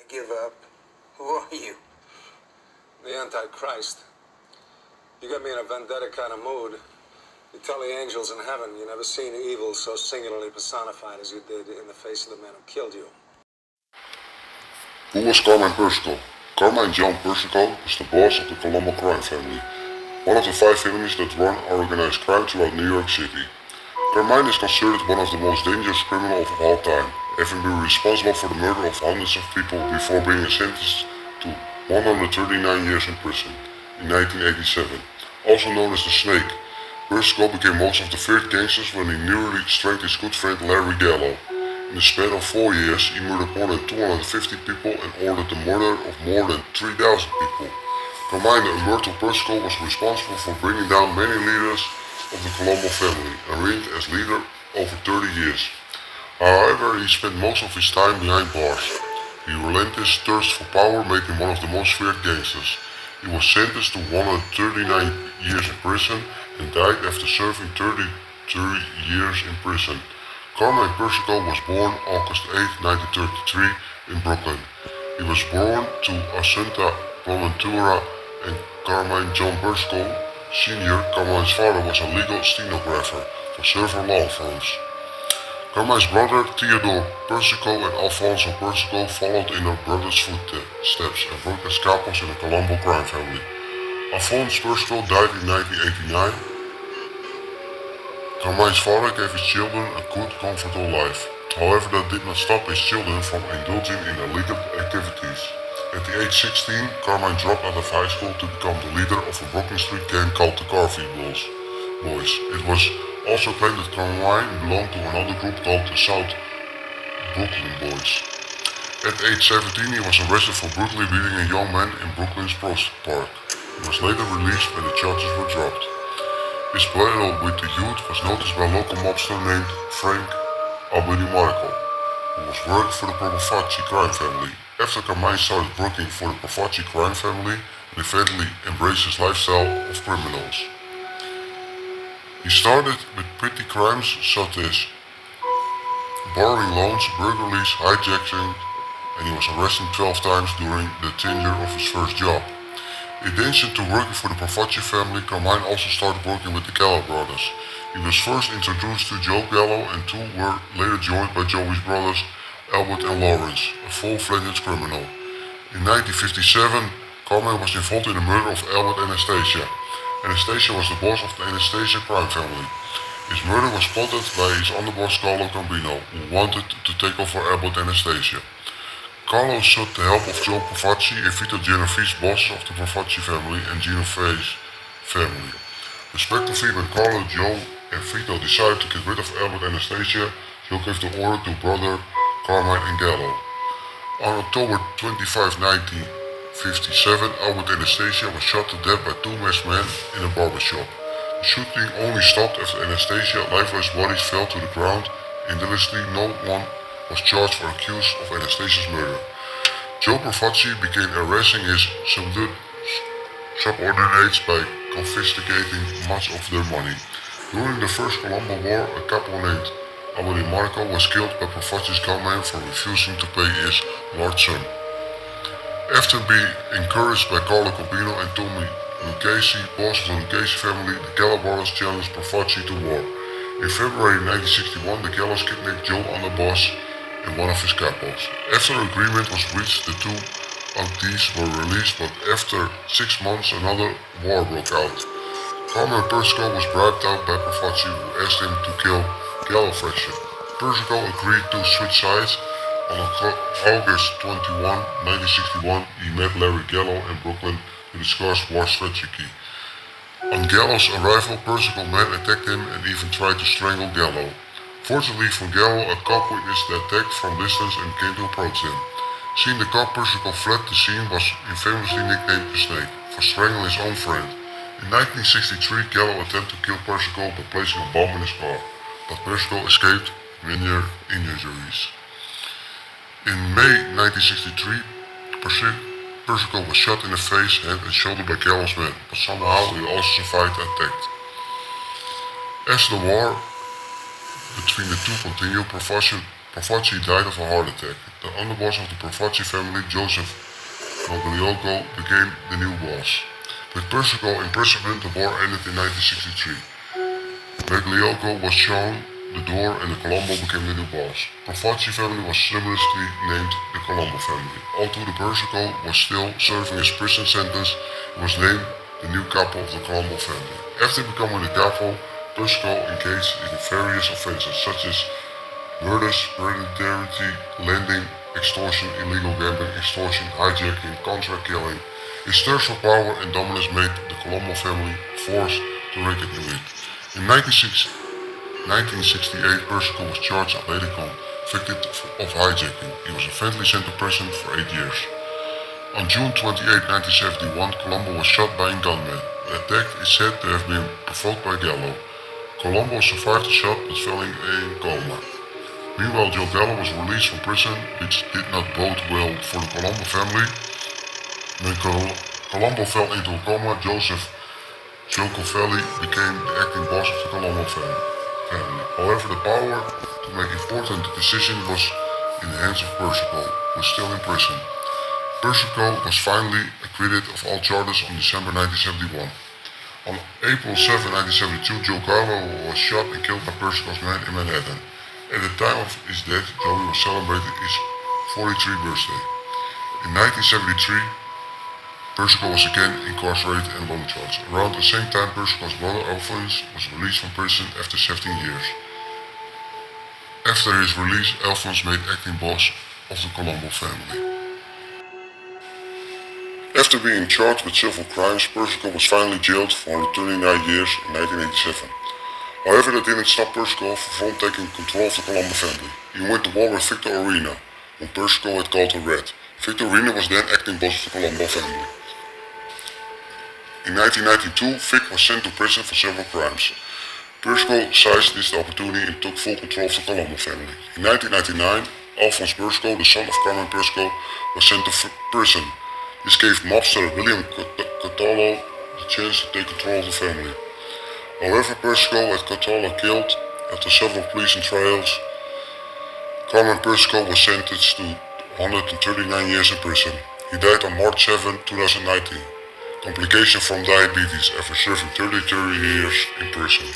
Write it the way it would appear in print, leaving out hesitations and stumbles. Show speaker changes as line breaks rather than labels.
give up. Who are you?
The Antichrist. You got me in a vendetta kind of mood. You tell the angels in heaven you never seen evil so singularly personified as you did in the face of the man who killed you.
Who was Carmine Persico? Carmine John Persico was the boss of the Colombo crime family, one of the 5 families that run organized crime throughout New York City. Carmine is considered one of the most dangerous criminals of all time, having been responsible for the murder of hundreds of people before being sentenced to 139 years in prison in 1987. Also known as the Snake, Persico became most of the feared gangsters when he nearly strangled his good friend Larry Gallo. In the span of 4 years, he murdered more than 250 people and ordered the murder of more than 3,000 people. Carmine the Immortal Persico was responsible for bringing down many leaders of the Colombo family and reigned as leader over 30 years. However, he spent most of his time behind bars. His relentless thirst for power made him one of the most feared gangsters. He was sentenced to 139 years in prison and died after serving 33 years in prison. Carmine Persico was born August 8, 1933 in Brooklyn. He was born to Assunta Bonaventura and Carmine John Persico Jr. Carmine's father was a legal stenographer for several law firms. Carmine's brother Theodore Persico and Alfonso Persico followed in their brother's footsteps and worked as capos in the Colombo crime family. Alfonso Persico died in 1989. Carmine's father gave his children a good, comfortable life. However, that did not stop his children from indulging in illegal activities. At the age 16, Carmine dropped out of high school to become the leader of a Brooklyn street gang called the Garfield Boys. It was also claimed that Carmine belonged to another group called the South Brooklyn Boys. At age 17, he was arrested for brutally beating a young man in Brooklyn's Prospect Park. He was later released when the charges were dropped. His battle with the youth was noticed by a local mobster named Frank Abedimarco, who was working for the Profaci crime family. After Carmine started working for the Profaci crime family, he eventually embraced his lifestyle of criminals. He started with petty crimes such as borrowing loans, burglaries, hijacking, and he was arrested 12 times during the tenure of his first job. In addition to working for the Profaci family, Carmine also started working with the Gallo brothers. He was first introduced to Joe Gallo and 2 were later joined by Joey's brothers Albert and Lawrence, a full-fledged criminal. In 1957, Carmine was involved in the murder of Albert and Anastasia. Anastasia was the boss of the Anastasia crime family. His murder was plotted by his underboss Carlo Gambino, who wanted to take over Albert and Anastasia. Carlo sought the help of Joe Profaci and Vito Genovese, bosses of the Profaci family and Genovese family. Respectively, when Carlo, Joe, and Vito decided to get rid of Albert and Anastasia, Joe gave the order to brother Carmine and Gallo. On October 25, 1957, Albert and Anastasia was shot to death by 2 masked men in a barbershop. The shooting only stopped after Anastasia's lifeless bodies fell to the ground. Indelessly, no one was charged or accused of Anastasia's murder. Joe Profaci began harassing his subordinates by confiscating much of their money. During the First Colombo War, a couple named Abedimarco was killed by Profaci's gunman for refusing to pay his large sum. After being encouraged by Carlo Gambino and Tommy Lucchese, boss of the Lucchese family, the Gallo brothers challenged Profaci to war. In February 1961, the Gallos kidnapped Joe Underboss and one of his capos. After agreement was reached, the 2 of these were released, but after 6 months another war broke out. Carmine Persico was bribed out by Profaci, who asked him to kill Gallo faction. Persico agreed to switch sides. On August 21, 1961, he met Larry Gallo in Brooklyn to discuss war strategy. On Gallo's arrival, Persico men attacked him and even tried to strangle Gallo. Fortunately for Gallo, a cop witnessed the attack from distance and came to approach him. Seeing the cop, Persico fled the scene, was infamously nicknamed the Snake for strangling his own friend. In 1963, Gallo attempted to kill Persico by placing a bomb in his car, but Persico escaped minor injuries. In May 1963, Persico was shot in the face, head and shoulder by Gallo's men, but somehow he also survived the attack. As the war between the 2 continued, Profaci died of a heart attack. The underboss of the Profaci family, Joseph Magliocco, became the new boss. With Persico in imprisonment, the war ended in 1963. Magliocco was shown the door and the Colombo became the new boss. Profaci family was similarly named the Colombo family. Although the Persico was still serving his prison sentence, he was named the new capo of the Colombo family. After becoming the capo, Persico engaged in various offenses such as murders, hereditary lending, extortion, illegal gambling, extortion, hijacking, contract killing. His thirst for power and dominance made the Colombo family forced to reckon him in. In 1968, Persico was charged and later convicted of hijacking. He was eventually sent to prison for 8 years. On June 28, 1971, Colombo was shot by a gunman. The attack is said to have been provoked by Gallo. Colombo survived the shot but fell in a coma. Meanwhile, Joe Gallo was released from prison, which did not bode well for the Colombo family. When Colombo fell into a coma, Joseph Giocovelli became the acting boss of the Colombo family. However, the power to make important decisions was in the hands of Persico, who was still in prison. Persico was finally acquitted of all charges on December 1971. On April 7, 1972, Joe Gallo was shot and killed by Persico's men in Manhattan. At the time of his death, Joey was celebrating his 43rd birthday. In 1973, Persico was again incarcerated and long charged. Around the same time, Persico's brother Alphonse was released from prison after 17 years. After his release, Alphonse made acting boss of the Colombo family. After being charged with several crimes, Persico was finally jailed for 139 years in 1987. However, that didn't stop Persico from taking control of the Colombo family. He went to war with Victor Orena, whom Persico had called a rat. Victor Orena was then acting boss of the Colombo family. In 1992, Vic was sent to prison for several crimes. Persico seized this opportunity and took full control of the Colombo family. In 1999, Alphonse Persico, the son of Carmine Persico, was sent to prison. This gave mobster William Cataldo the chance to take control of the family. However, Persico had Cataldo killed after several police and trials. Carmine Persico was sentenced to 139 years in prison. He died on March 7, 2019. Complication from diabetes after serving 33 years in prison.